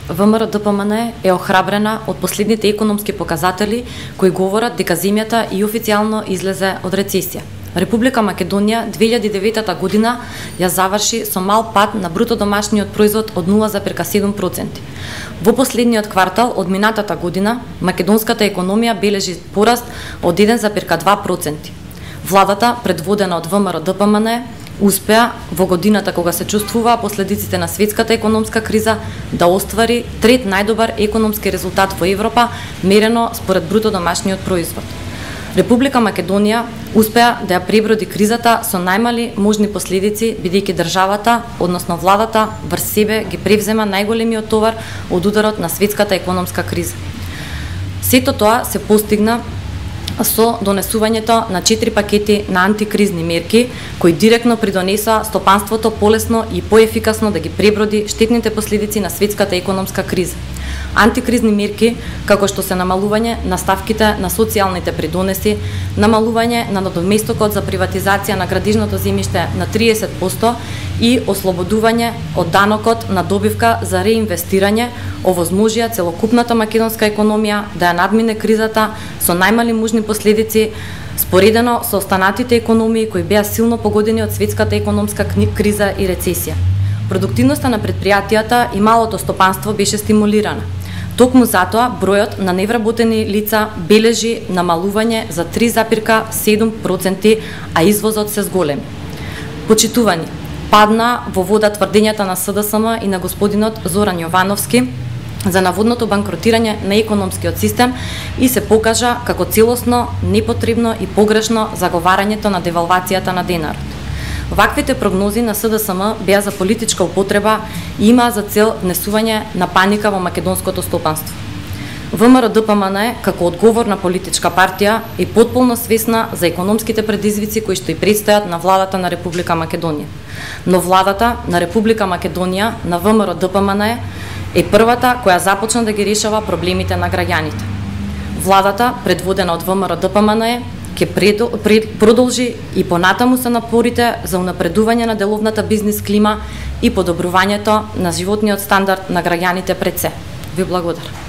ВМРО-ДПМН е охрабрена од последните економски показатели кои говорат дека земјата и официјално излезе од рецесија. Република Македонија 2009 година ја заврши со мал пад на бруто домашниот производ од 0,7%. Во последниот квартал од минатата година македонската економија бележи пораст од 1,2%. Владата, предводена од ВМРО-ДПМН, успеа во годината кога се чувствуваа последиците на светската економска криза да оствари трет најдобар економски резултат во Европа, мерено според бруто домашниот производ. Република Македонија успеа да ја преброди кризата со најмали можни последици, бидејќи државата, односно владата, врз себе ги превзема најголемиот товар од ударот на светската економска криза. Сето тоа се постигна со донесувањето на 4 пакети на антикризни мерки, кои директно придонесоа стопанството полесно и поефикасно да ги преброди штетните последици на светската економска криза. Антикризни мерки, како што се намалување на ставките на социјалните придонеси, намалување на надоместокот за приватизација на градижното земјиште на 30% и ослободување од данокот на добивка за реинвестирање, овозможија целокупната македонска економија да ја надмине кризата со најмали можни последици, споредено со останатите економии кои беа силно погодени од светската економска криза и рецесија. Продуктивноста на предпријатијата и малото стопанство беше стимулирана. Токму затоа бројот на невработени лица бележи намалување за 3,7%, а извозот се зголеми. Почитувани, падна во вода тврдењата на СДСМ и на господинот Зоран Јовановски за наводното банкротирање на економскиот систем и се покажа како целосно, непотребно и погрешно заговарањето на девалвацијата на денарот. Ваквите прогнози на СДСМ беа за политичка употреба и имаа за цел внесување на паника во македонското стопанство. ВМРО-ДПМН како одговорна политичка партија е потполно свесна за економските предизвици кои што и предстојат на владата на Република Македонија. Но владата на Република Македонија на ВМРО-ДПМН е првата која започна да ги решава проблемите на граѓаните. Владата, предводена од ВМРО-ДПМН, ќе продолжи и понатаму се напорите за унапредување на деловната бизнис клима и подобрувањето на животниот стандард на граѓаните пред се. Ви благодарам.